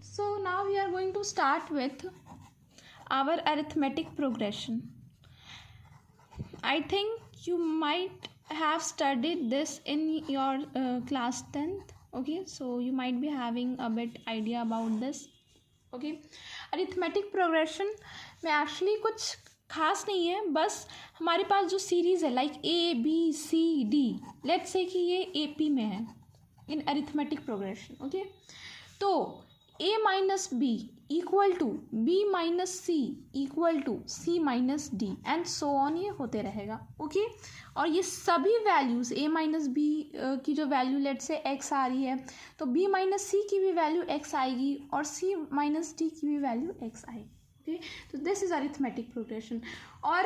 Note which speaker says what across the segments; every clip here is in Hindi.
Speaker 1: So now we are going to start with our arithmetic progression. I think you might have studied this in your class 10th. Okay, so you might be having a bit idea about this. Okay, arithmetic progression में actually कुछ खास नहीं है, बस हमारे पास जो सीरीज़ है लाइक ABCD, लेट्स से कि ये AP में है इन अरिथमेटिक प्रोग्रेशन. ओके, तो A minus B equal to B minus C equal to C minus D and so on, ये होते रहेगा. ओके, और ये सभी वैल्यूज़ A माइनस बी की जो वैल्यू लेट से x आ रही है, तो B माइनस सी की भी वैल्यू x आएगी और C माइनस डी की भी वैल्यू x आएगी. ओके, तो दिस इज़ अरिथमेटिक प्रोग्रेशन. और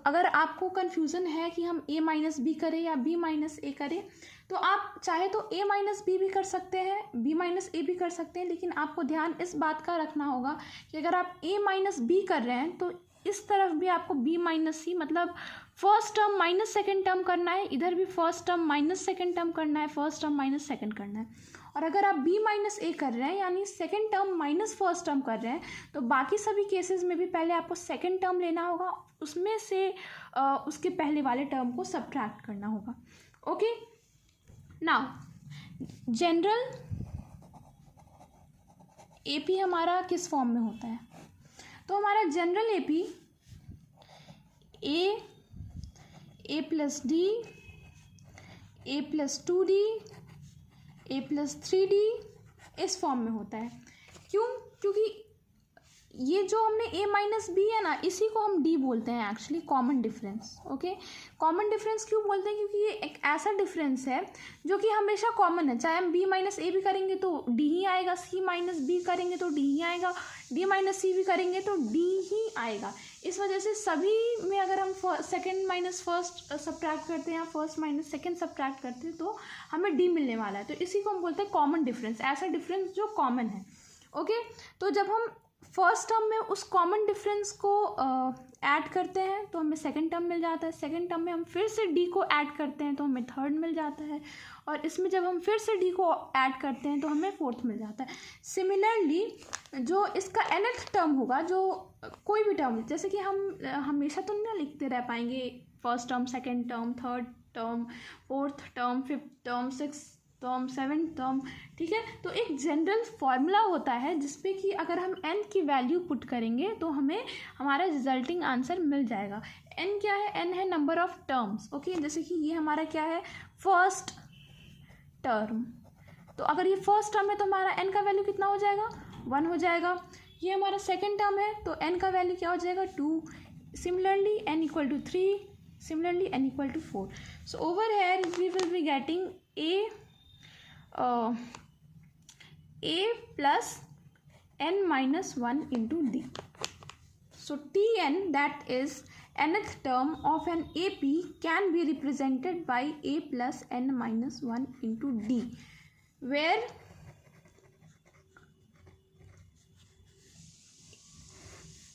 Speaker 1: अगर आपको कन्फ्यूज़न है कि हम A माइनस बी करें या B माइनस ए करें, तो आप चाहे तो A माइनस बी भी कर सकते हैं, B माइनस ए भी कर सकते हैं, लेकिन आपको ध्यान इस बात का रखना होगा कि अगर आप A माइनस बी कर रहे हैं तो इस तरफ भी आपको B माइनस सी, मतलब first term minus second term करना है, इधर भी first term minus second term करना है, फर्स्ट टर्म माइनस सेकेंड करना है. और अगर आप B माइनस ए कर रहे हैं यानी second term minus first term कर रहे हैं, तो बाकी सभी केसेस में भी पहले आपको सेकेंड टर्म लेना होगा, उसमें से उसके पहले वाले टर्म को सब्ट्रैक्ट करना होगा. ओके, नाउ जनरल AP हमारा किस फॉर्म में होता है? तो हमारा general AP A plus D, A plus 2D, A plus 3D इस फॉर्म में होता है. क्यों? क्योंकि ये जो हमने A माइनस बी है ना, इसी को हम D बोलते हैं actually, common difference. Okay, common difference क्यों बोलते हैं? क्योंकि ये एक ऐसा डिफरेंस है जो कि हमेशा कॉमन है. चाहे हम B माइनस ए भी करेंगे तो D ही आएगा, C माइनस बी करेंगे तो D ही आएगा, D माइनस सी भी करेंगे तो D ही आएगा. इस वजह से सभी में अगर हम सेकेंड माइनस फर्स्ट सब्ट्रैक्ट करते हैं या फर्स्ट माइनस सेकेंड सब्ट्रैक्ट करते हैं तो हमें D मिलने वाला है. तो इसी को हम बोलते हैं कॉमन डिफरेंस, ऐसा डिफरेंस जो कॉमन है. ओके, तो जब हम फर्स्ट टर्म में उस कॉमन डिफरेंस को ऐड करते हैं तो हमें सेकंड टर्म मिल जाता है, सेकंड टर्म में हम फिर से D को ऐड करते हैं तो हमें थर्ड मिल जाता है, और इसमें जब हम फिर से D को ऐड करते हैं तो हमें फोर्थ मिल जाता है. सिमिलरली जो इसका nth टर्म होगा, जो कोई भी टर्म, जैसे कि हम हमेशा तो नहीं लिखते रह पाएंगे first term, second term, third term, fourth term, fifth term, six term, seven term, ठीक है. तो एक जनरल फॉर्मूला होता है जिसपे कि अगर हम n की वैल्यू पुट करेंगे तो हमें हमारा रिजल्टिंग आंसर मिल जाएगा. n क्या है? n है नंबर ऑफ टर्म्स. ओके, जैसे कि ये हमारा क्या है? First term. तो अगर ये फर्स्ट टर्म है तो हमारा n का वैल्यू कितना हो जाएगा? 1 हो जाएगा. ये हमारा सेकेंड टर्म है तो n का वैल्यू क्या हो जाएगा? 2. Similarly n equal to 3, similarly n equal to 4. So over here we will be getting A plus n minus 1 into D. So Tn, that is nth term of an AP, can be represented by A plus n minus 1 into D, where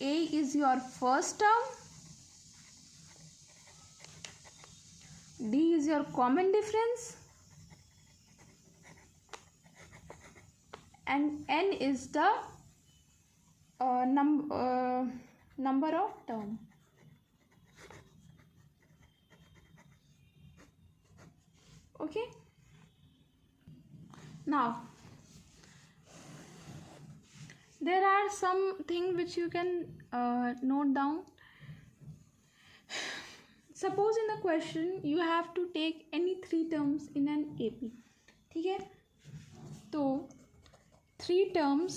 Speaker 1: A is your first term, D is your common difference, and n is the number of term. Okay, now there are some things which you can note down. Suppose in the question you have to take any 3 terms in an AP. ठीक है, तो 3 terms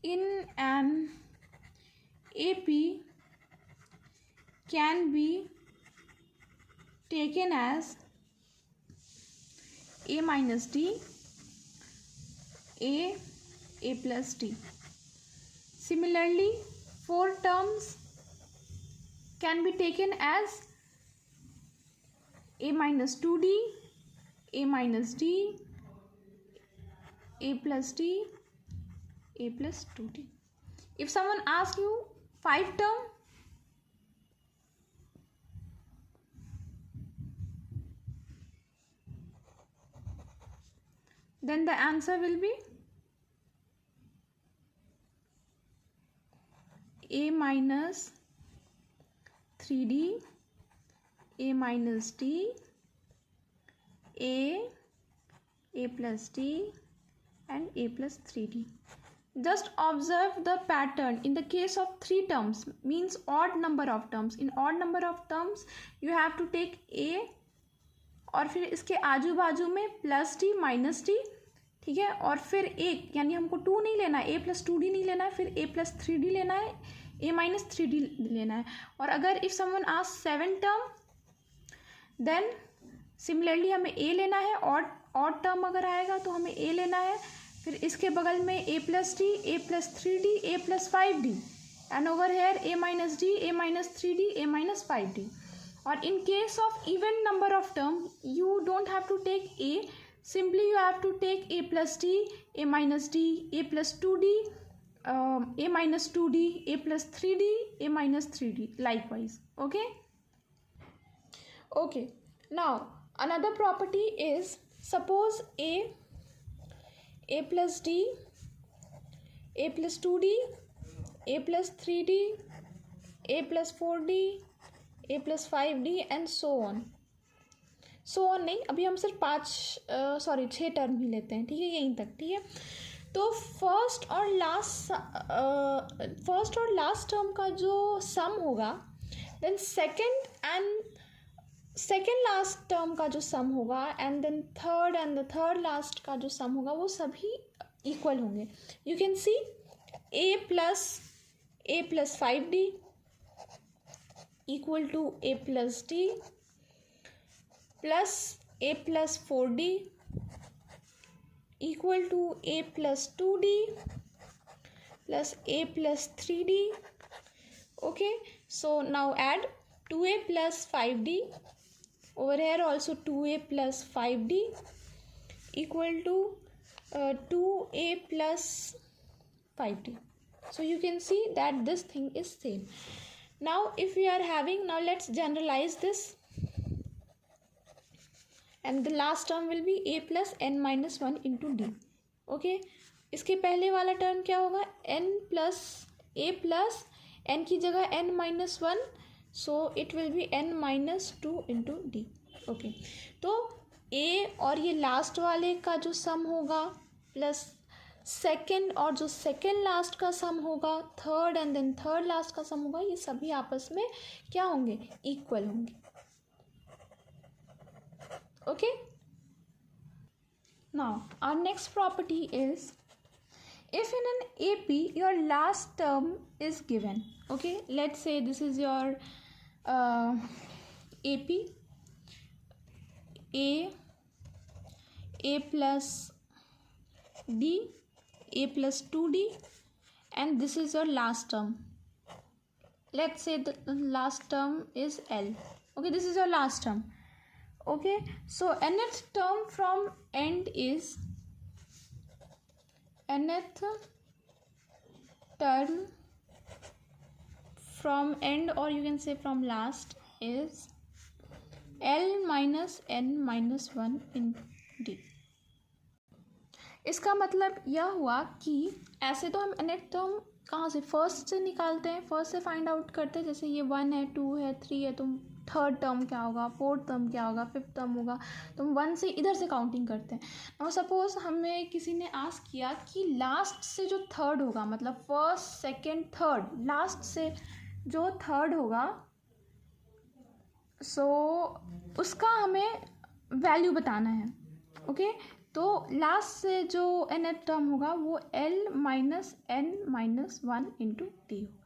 Speaker 1: in an AP can be taken as A minus D, A plus D. Similarly, 4 terms can be taken as A minus 2D, A minus D, A plus D, A plus 2D. If someone asks you 5 term, then the answer will be a minus 3d, a minus d, a plus d, and a plus 3d. Just observe the pattern. In the case of 3 terms, means odd number of terms. In odd number of terms you have to take a और फिर इसके आजू बाजू में प्लस डी माइनस डी, ठीक है, और फिर एक, यानी हमको 2 नहीं लेना है, a प्लस 2d नहीं लेना है, फिर a प्लस 3d लेना है, a माइनस 3d लेना है. और अगर if someone ask 7 term, then similarly हमें a लेना है. ऑड टर्म अगर आएगा तो हमें a लेना है. फिर इसके बगल में a plus D, a plus 3d, a plus 5d, and over here a minus D, a minus 3d, a minus 5d. और in case of even number of term you don't have to take a, simply you have to take a plus d, a minus d, a plus 2d, a minus 2d, a plus 3d, a minus 3d, likewise. Okay, now another property is, suppose a plus d, a plus 2d, a plus 3d, a plus 4d, a plus 5d and so on. नहीं, अभी हम सिर्फ 6 टर्म ही लेते हैं, ठीक है, यहीं तक, ठीक है. तो फर्स्ट और लास्ट टर्म का जो सम होगा, देन सेकेंड लास्ट टर्म का जो सम होगा, एंड देन थर्ड लास्ट का जो सम होगा, वो सभी इक्वल होंगे. You can see a plus 5d equal to a plus d plus a plus 4d equal to a plus 2d plus a plus 3d. Okay, so now add 2a plus 5d, over here also 2a plus 5d equal to 2a plus 5d. So you can see that this thing is same. Now if we are having, now let's generalize this, and the last term will be a plus n minus 1 into d. Okay, इसके पहले वाला टर्म क्या होगा, n plus a plus n की जगह n minus 1, so it will be n minus 2 into d. Okay, तो a और ये लास्ट वाले का जो सम होगा प्लस सेकेंड और जो सेकेंड लास्ट का सम होगा, third and then third last का सम होगा, ये सभी आपस में क्या होंगे, इक्वल होंगे. Okay, now our next property is, if in an AP your last term is given, okay, let's say this is your AP, a plus d, a plus 2d, and this is your last term. Let's say the last term is L. Okay, this is your last term. Okay, so nth term from end is, nth term from end, or you can say from last, is L minus n minus 1 in D. इसका मतलब यह हुआ कि ऐसे तो हम nth टर्म कहाँ से, फर्स्ट से निकालते हैं, फर्स्ट से फाइंड आउट करते हैं. जैसे ये 1 है, 2 है, 3 है, तो थर्ड टर्म क्या होगा, फोर्थ टर्म क्या होगा, फिफ्थ टर्म होगा, तो हम 1 से इधर से काउंटिंग करते हैं. और सपोज हमें किसी ने आस्क किया कि लास्ट से जो थर्ड होगा, मतलब फर्स्ट सेकेंड थर्ड, लास्ट से जो थर्ड होगा, सो उसका हमें वैल्यू बताना है. ओके, तो लास्ट से जो nth टर्म होगा वो L minus n minus 1 into D होगा.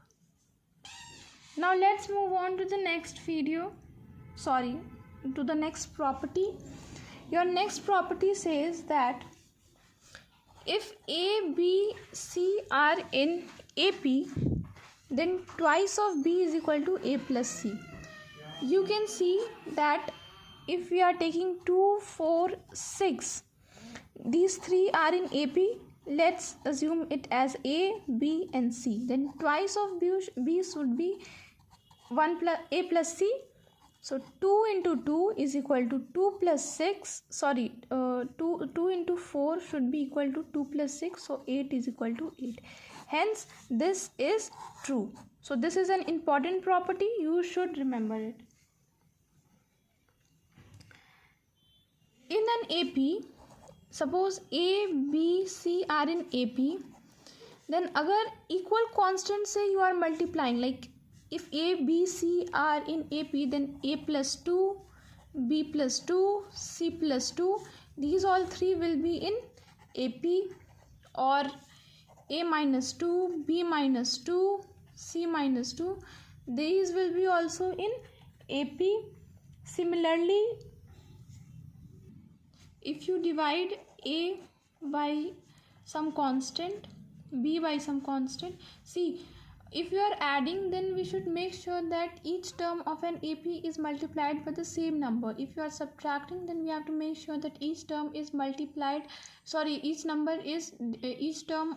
Speaker 1: Now let's move on to the next video, to the next property. Your next property says that if A, B, C are in AP, then twice of B is equal to A plus C. You can see that if we are taking 2, 4, 6, these three are in AP. Let's assume it as A, B and C. Then twice of B should be 1 plus A plus C, So 2 into 2 is equal to 2 plus 6, sorry, 2 into 4 should be equal to 2 plus 6, so 8 is equal to 8. Hence this is true. So this is an important property, you should remember it. In an AP, suppose A, B, C are in AP, then अगर equal constant से you are multiplying, like if A, B, C are in AP, then A plus 2, B plus 2, C plus 2, these all three will be in AP, or A minus 2, B minus 2, C minus 2, these will be also in AP. Similarly, if you divide A by some constant, B by some constant, see, if you are adding, then we should make sure that each term of an AP is multiplied by the same number. If you are subtracting, then we have to make sure that each term is multiplied, sorry, each term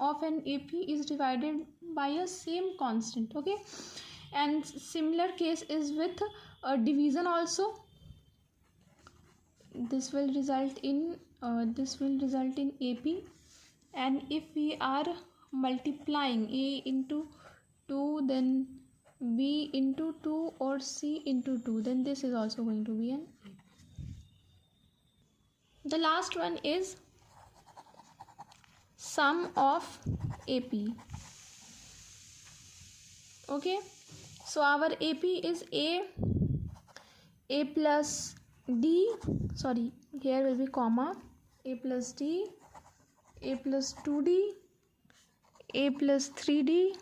Speaker 1: of an AP is divided by a same constant. Okay, and similar case is with division also. This will result in AP, and if we are multiplying A into 2, then B into 2, or C into 2, then this is also going to be an AP. The last one is sum of AP. Okay, so our AP is A plus D, sorry, here will be comma, A plus D, A plus 2D, A plus 3D,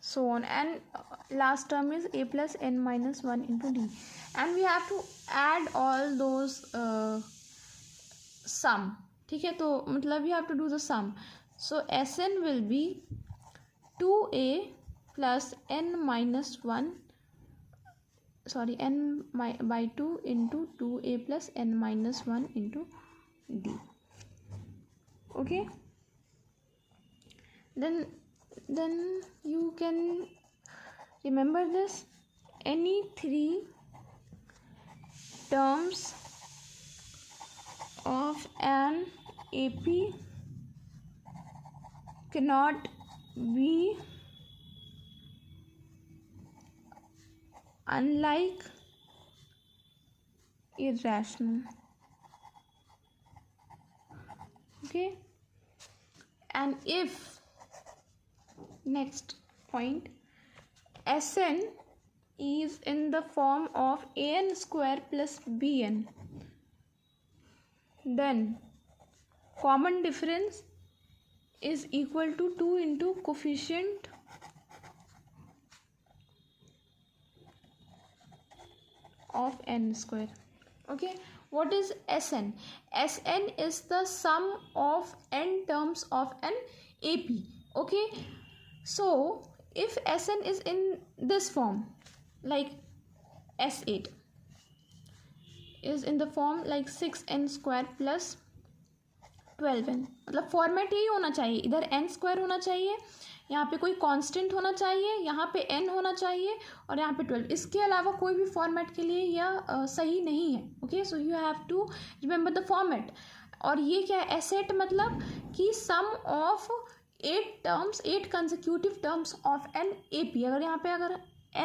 Speaker 1: so on, and last term is A plus n minus 1 into D, and we have to add all those sum. ठीक है, तो मतलब we have to do the sum. So Sn will be 2A plus n minus 1, sorry, n by 2 into 2A plus n minus 1 into D. Okay, then you can remember this: any three terms of an AP cannot be unlike irrational. Okay, and if, next point, Sn is in the form of an square plus bn, then common difference is equal to 2 into coefficient of n square. Okay, what is Sn? Sn is the sum of n terms of an AP. Okay, so if Sn is in this form, like S8 is in the form like 6n square plus 12n, मतलब फॉर्मेट यही होना चाहिए, इधर n स्क्वायर होना चाहिए, यहाँ पे कोई कांस्टेंट होना चाहिए, यहाँ पे n होना चाहिए, और यहाँ पे 12. इसके अलावा कोई भी फॉर्मेट के लिए यह सही नहीं है. Okay, so you have to remember the format. और ये क्या है, एसेट मतलब कि sum of 8 consecutive terms of an AP. अगर यहाँ पे अगर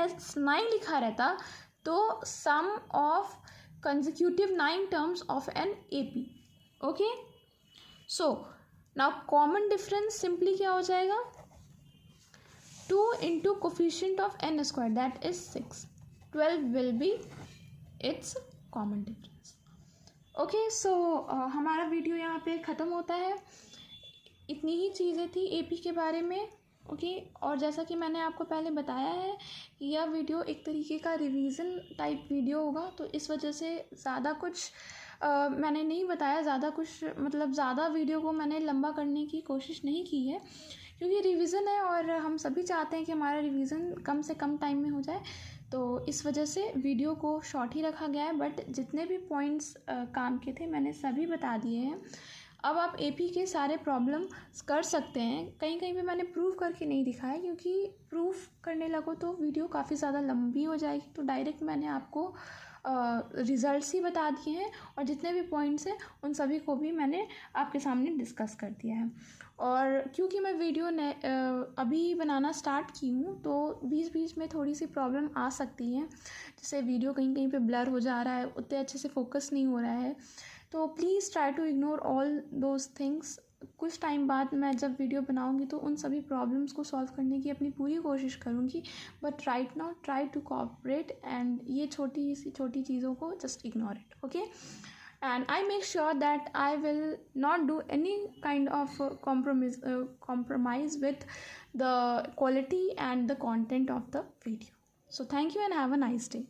Speaker 1: S9 लिखा रहता तो sum of consecutive 9 terms of an AP. Okay, so now common difference simply क्या हो जाएगा, 2 into coefficient of n square, that is 6. 12 will be its common difference. Okay, so हमारा वीडियो यहाँ पे ख़त्म होता है. इतनी ही चीज़ें थी AP के बारे में. ओके, और जैसा कि मैंने आपको पहले बताया है कि यह वीडियो एक तरीके का रिवीजन टाइप वीडियो होगा, तो इस वजह से ज़्यादा कुछ मैंने नहीं बताया, ज़्यादा कुछ मतलब ज़्यादा वीडियो को मैंने लंबा करने की कोशिश नहीं की है, क्योंकि रिवीजन है और हम सभी चाहते हैं कि हमारा रिवीजन कम से कम टाइम में हो जाए. तो इस वजह से वीडियो को शॉर्ट ही रखा गया है, बट जितने भी पॉइंट्स काम के थे मैंने सभी बता दिए हैं. अब आप AP के सारे प्रॉब्लम कर सकते हैं. कहीं कहीं पे मैंने प्रूफ करके नहीं दिखाया, क्योंकि प्रूफ करने लगो तो वीडियो काफ़ी ज़्यादा लंबी हो जाएगी, तो डायरेक्ट मैंने आपको रिज़ल्ट्स ही बता दिए हैं और जितने भी पॉइंट्स हैं उन सभी को भी मैंने आपके सामने डिस्कस कर दिया है। और क्योंकि मैं वीडियो अभी बनाना स्टार्ट की हूँ तो बीच बीच में थोड़ी सी प्रॉब्लम आ सकती है, जैसे वीडियो कहीं कहीं पे ब्लर हो जा रहा है, उतने अच्छे से फोकस नहीं हो रहा है, तो please try to ignore all those things. कुछ टाइम बाद मैं जब वीडियो बनाऊंगी तो उन सभी प्रॉब्लम्स को सॉल्व करने की अपनी पूरी कोशिश करूंगी, but right now try to cooperate and ये छोटी चीज़ों को just ignore it, okay. And I make sure that I will not do any kind of compromise with the quality and the content of the video. So thank you and have a nice day.